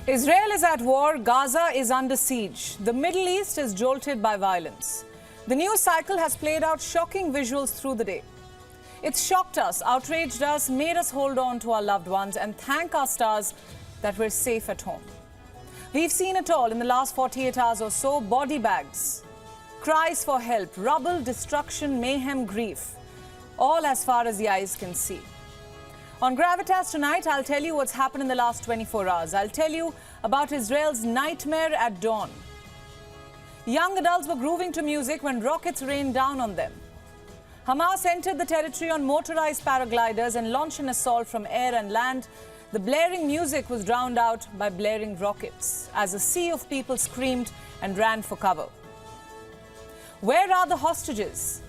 Israel is at war, Gaza is under siege. The Middle East is jolted by violence. The news cycle has played out shocking visuals through the day. It's shocked us, outraged us, made us hold on to our loved ones and thank our stars that we're safe at home. We've seen it all in the last 48 hours or so: body bags, cries for help, rubble, destruction, mayhem, grief, all as far as the eyes can see. On Gravitas tonight, I'll tell you what's happened in the last 24 hours. I'll tell you about Israel's nightmare at dawn. Young adults were grooving to music when rockets rained down on them. Hamas entered the territory on motorized paragliders and launched an assault from air and land. The blaring music was drowned out by blaring rockets as a sea of people screamed and ran for cover. Where are the hostages?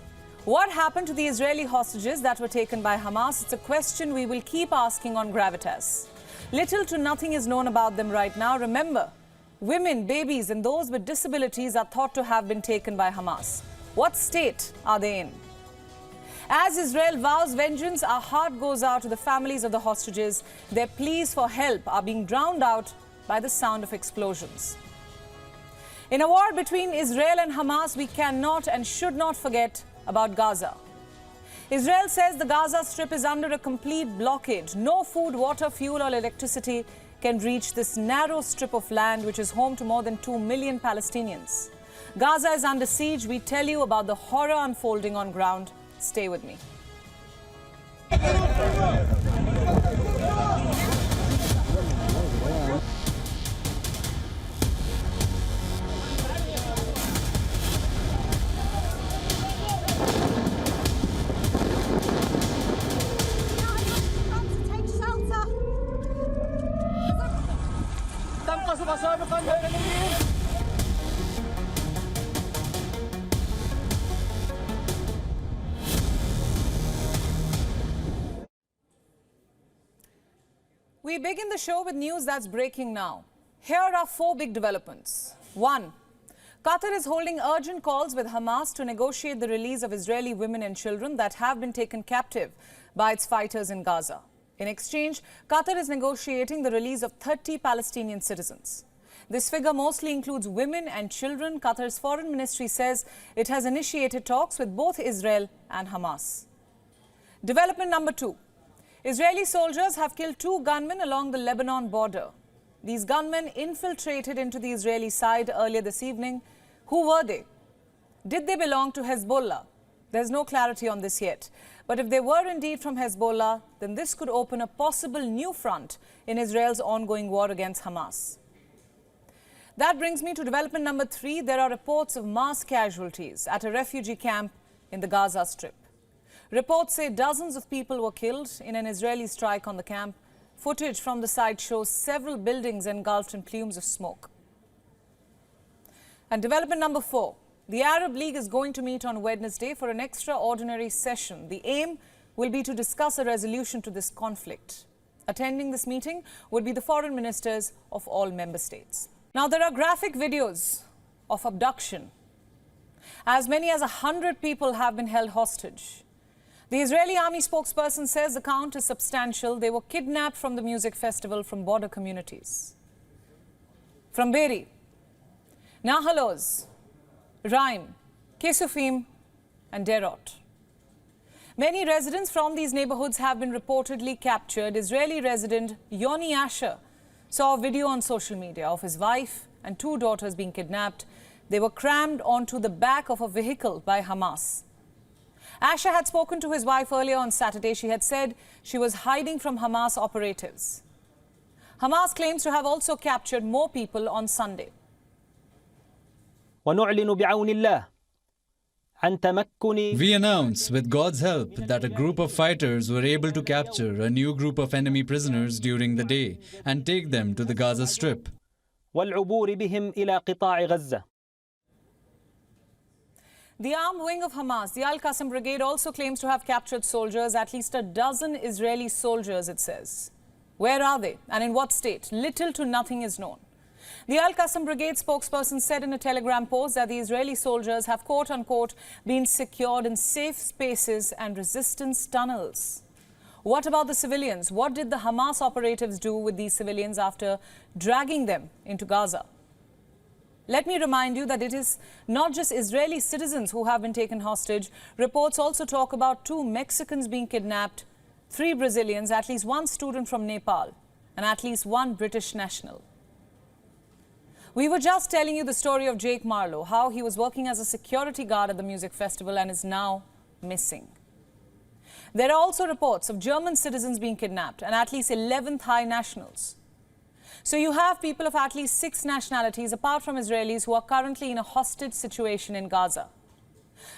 What happened to the Israeli hostages that were taken by Hamas? It's a question we will keep asking on Gravitas. Little to nothing is known about them right now. Remember, women, babies and those with disabilities are thought to have been taken by Hamas. What state are they in? As Israel vows vengeance, our heart goes out to the families of the hostages. Their pleas for help are being drowned out by the sound of explosions. In a war between Israel and Hamas, we cannot and should not forget about Gaza. Israel says the Gaza Strip is under a complete blockade. No food, water, fuel or electricity can reach this narrow strip of land which is home to more than 2 million Palestinians. Gaza is under siege. We tell you about the horror unfolding on ground. Stay with me. We begin the show with news that's breaking now. Here are 4 big developments. 1. Qatar is holding urgent calls with Hamas to negotiate the release of Israeli women and children that have been taken captive by its fighters in Gaza. In exchange, Qatar is negotiating the release of 30 Palestinian citizens. This figure mostly includes women and children. Qatar's foreign ministry says it has initiated talks with both Israel and Hamas. Development number 2. Israeli soldiers have killed 2 gunmen along the Lebanon border. These gunmen infiltrated into the Israeli side earlier this evening. Who were they? Did they belong to Hezbollah? There's no clarity on this yet. But if they were indeed from Hezbollah, then this could open a possible new front in Israel's ongoing war against Hamas. That brings me to development number 3. There are reports of mass casualties at a refugee camp in the Gaza Strip. Reports say dozens of people were killed in an Israeli strike on the camp. Footage from the site shows several buildings engulfed in plumes of smoke. And development number 4. The Arab League is going to meet on Wednesday for an extraordinary session. The aim will be to discuss a resolution to this conflict. Attending this meeting would be the foreign ministers of all member states. Now, there are graphic videos of abduction. As many as 100 people have been held hostage. The Israeli army spokesperson says the count is substantial. They were kidnapped from the music festival from border communities. From Be'eri, Nahal-Oz, Raim, Kesufim and Derot. Many residents from these neighborhoods have been reportedly captured. Israeli resident Yoni Asher saw a video on social media of his wife and 2 daughters being kidnapped. They were crammed onto the back of a vehicle by Hamas. Asher had spoken to his wife earlier on Saturday. She had said she was hiding from Hamas operatives. Hamas claims to have also captured more people on Sunday. We announce, with God's help, that a group of fighters were able to capture a new group of enemy prisoners during the day and take them to the Gaza Strip. The armed wing of Hamas, the Al-Qassam Brigade, also claims to have captured soldiers, at least a dozen Israeli soldiers, it says. Where are they and in what state? Little to nothing is known. The Al-Qassam Brigade spokesperson said in a Telegram post that the Israeli soldiers have, quote-unquote, been secured in safe spaces and resistance tunnels. What about the civilians? What did the Hamas operatives do with these civilians after dragging them into Gaza? Let me remind you that it is not just Israeli citizens who have been taken hostage. Reports also talk about 2 Mexicans being kidnapped, 3 Brazilians, at least 1 student from Nepal, and at least 1 British national. We were just telling you the story of Jake Marlowe, how he was working as a security guard at the music festival and is now missing. There are also reports of German citizens being kidnapped and at least 11 Thai nationals. So you have people of at least 6 nationalities, apart from Israelis, who are currently in a hostage situation in Gaza.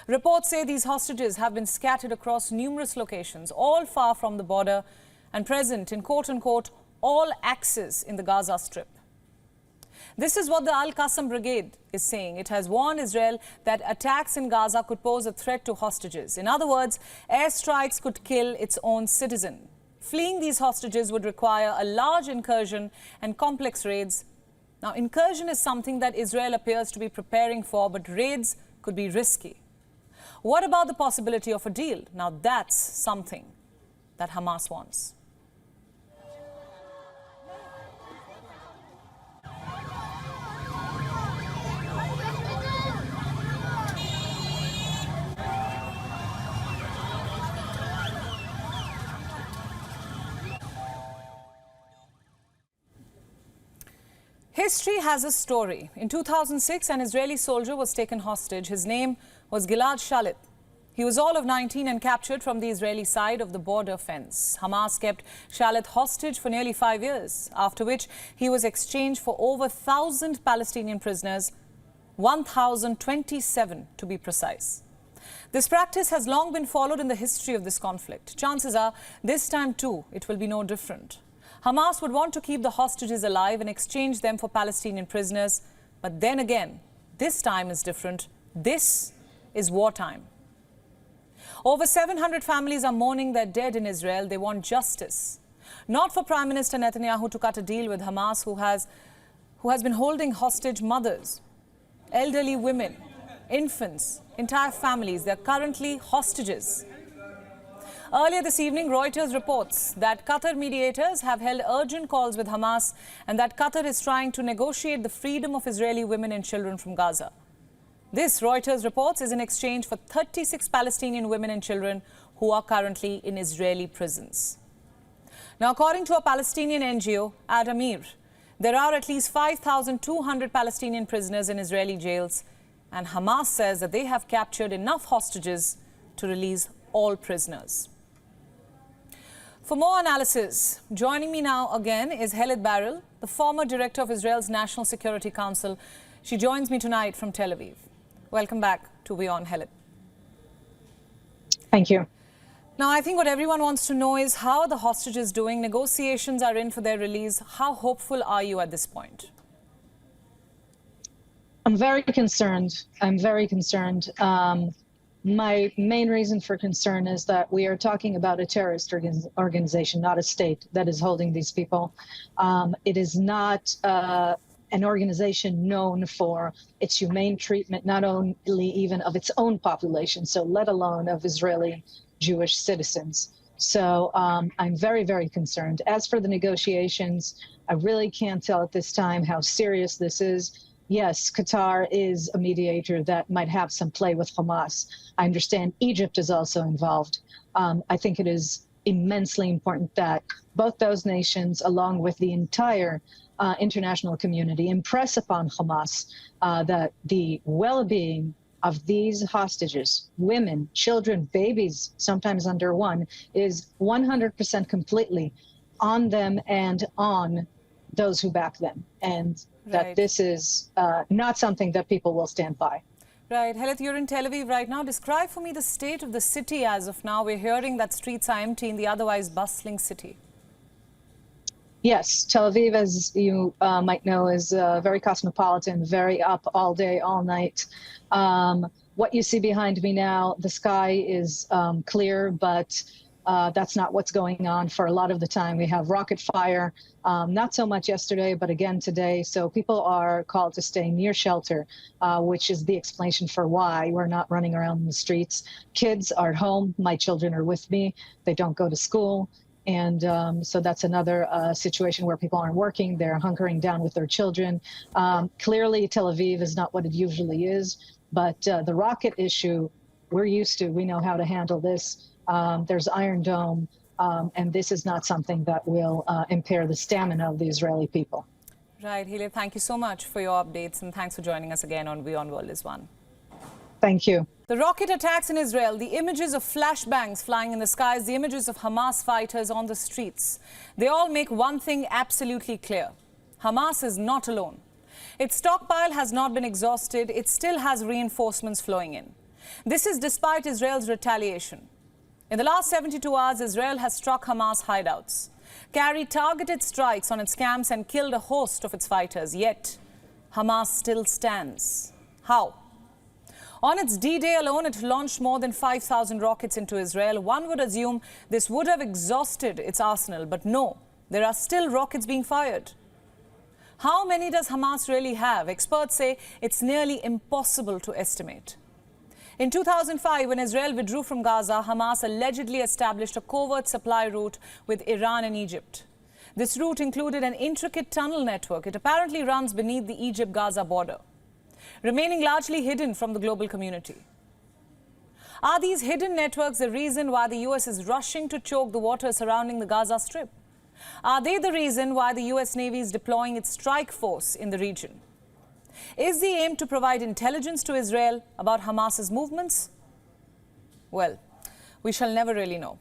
Reports say these hostages have been scattered across numerous locations, all far from the border and present in quote-unquote all axes in the Gaza Strip. This is what the Al-Qassam Brigade is saying. It has warned Israel that attacks in Gaza could pose a threat to hostages. In other words, airstrikes could kill its own citizen. Fleeing these hostages would require a large incursion and complex raids. Now, incursion is something that Israel appears to be preparing for, but raids could be risky. What about the possibility of a deal? Now, that's something that Hamas wants. History has a story. In 2006, an Israeli soldier was taken hostage. His name was Gilad Shalit. He was all of 19 and captured from the Israeli side of the border fence. Hamas kept Shalit hostage for nearly 5 years, after which he was exchanged for over 1,000 Palestinian prisoners, 1,027 to be precise. This practice has long been followed in the history of this conflict. Chances are, this time too, it will be no different. Hamas would want to keep the hostages alive and exchange them for Palestinian prisoners. But then again, this time is different. This is wartime. Over 700 families are mourning their dead in Israel. They want justice. Not for Prime Minister Netanyahu to cut a deal with Hamas, who has been holding hostage mothers, elderly women, infants, entire families. They are currently hostages. Earlier this evening, Reuters reports that Qatar mediators have held urgent calls with Hamas and that Qatar is trying to negotiate the freedom of Israeli women and children from Gaza. This, Reuters reports, is in exchange for 36 Palestinian women and children who are currently in Israeli prisons. Now, according to a Palestinian NGO, Adamir, there are at least 5,200 Palestinian prisoners in Israeli jails, and Hamas says that they have captured enough hostages to release all prisoners. For more analysis, joining me now again is Helet Barel, the former director of Israel's National Security Council. She joins me tonight from Tel Aviv. Welcome back to Beyond, Helet. Thank you. Now, I think what everyone wants to know is how are the hostages doing? Negotiations are in for their release. How hopeful are you at this point? I'm very concerned. My main reason for concern is that we are talking about a terrorist organization, not a state, that is holding these people. It is not an organization known for its humane treatment, not only even of its own population, so let alone of Israeli Jewish citizens. So I'm very, very concerned. As for the negotiations, I really can't tell at this time how serious this is. Yes, Qatar is a mediator that might have some play with Hamas. I understand Egypt is also involved. I think it is immensely important that both those nations, along with the entire international community, impress upon Hamas that the well-being of these hostages, women, children, babies, sometimes under 1, is 100% completely on them and on those who back them. And that this is not something that people will stand by. Right. Helet, you're in Tel Aviv right now. Describe for me the state of the city as of now. We're hearing that streets are empty in the otherwise bustling city. Yes, Tel Aviv, as you might know, is very cosmopolitan, very up all day, all night. What you see behind me now, the sky is clear, but That's not what's going on for a lot of the time. We have rocket fire, not so much yesterday, but again today. So people are called to stay near shelter, which is the explanation for why we're not running around in the streets. Kids are at home. My children are with me. They don't go to school. And so that's another situation where people aren't working. They're hunkering down with their children. Clearly, Tel Aviv is not what it usually is. But the rocket issue, we're used to. We know how to handle this. There's Iron Dome. And this is not something that will impair the stamina of the Israeli people. Right. Hile, thank you so much for your updates. And thanks for joining us again on Beyond World is One. Thank you. The rocket attacks in Israel, the images of flashbangs flying in the skies, the images of Hamas fighters on the streets, they all make one thing absolutely clear. Hamas is not alone. Its stockpile has not been exhausted. It still has reinforcements flowing in. This is despite Israel's retaliation. In the last 72 hours, Israel has struck Hamas hideouts, carried targeted strikes on its camps and killed a host of its fighters. Yet, Hamas still stands. How? On its D-Day alone, it launched more than 5,000 rockets into Israel. One would assume this would have exhausted its arsenal, but no, there are still rockets being fired. How many does Hamas really have? Experts say it's nearly impossible to estimate. In 2005, when Israel withdrew from Gaza, Hamas allegedly established a covert supply route with Iran and Egypt. This route included an intricate tunnel network. It apparently runs beneath the Egypt-Gaza border, remaining largely hidden from the global community. Are these hidden networks the reason why the US is rushing to choke the water surrounding the Gaza Strip? Are they the reason why the US Navy is deploying its strike force in the region? Is the aim to provide intelligence to Israel about Hamas's movements? Well, we shall never really know.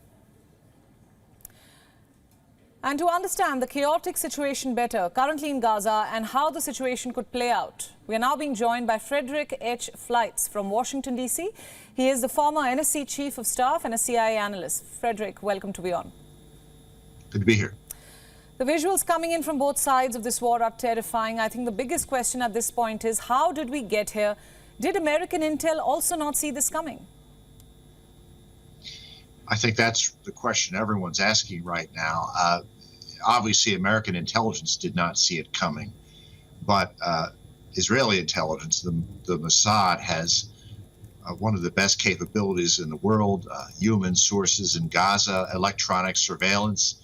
And to understand the chaotic situation better currently in Gaza and how the situation could play out, we are now being joined by Frederick H. Fleitz from Washington, D.C. He is the former NSC Chief of Staff and a CIA analyst. Frederick, welcome to Beyond. Good to be here. The visuals coming in from both sides of this war are terrifying. I think the biggest question at this point is, how did we get here? Did American intel also not see this coming? I think that's the question everyone's asking right now. Obviously, American intelligence did not see it coming, but Israeli intelligence, the Mossad, has one of the best capabilities in the world, human sources in Gaza, electronic surveillance,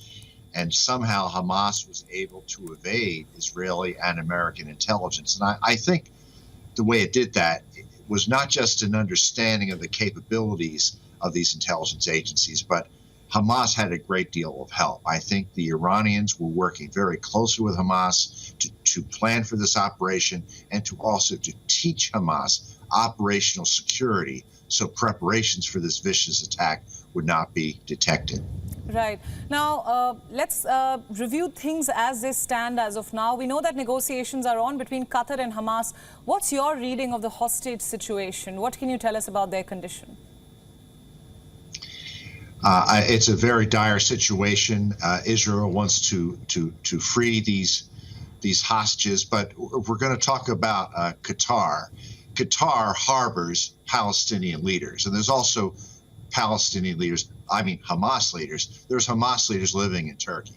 and somehow Hamas was able to evade Israeli and American intelligence. And I think the way it did that was not just an understanding of the capabilities of these intelligence agencies, but Hamas had a great deal of help. I think the Iranians were working very closely with Hamas to plan for this operation and to also to teach Hamas operational security so preparations for this vicious attack would not be detected. Right. Now, let's review things as they stand as of now. We know that negotiations are on between Qatar and Hamas. What's your reading of the hostage situation? What can you tell us about their condition? It's a very dire situation. Israel wants to free these hostages, but we're going to talk about Qatar. Qatar harbors Palestinian leaders, and there's also Palestinian leaders, Hamas leaders. There's Hamas leaders living in Turkey.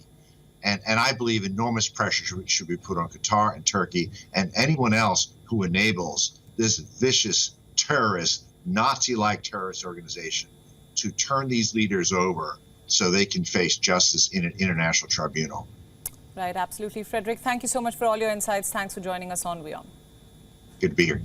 And I believe enormous pressure should be put on Qatar and Turkey and anyone else who enables this vicious terrorist, Nazi-like terrorist organization to turn these leaders over so they can face justice in an international tribunal. Right, absolutely. Frederick, thank you so much for all your insights. Thanks for joining us on Beyond. Good to be here.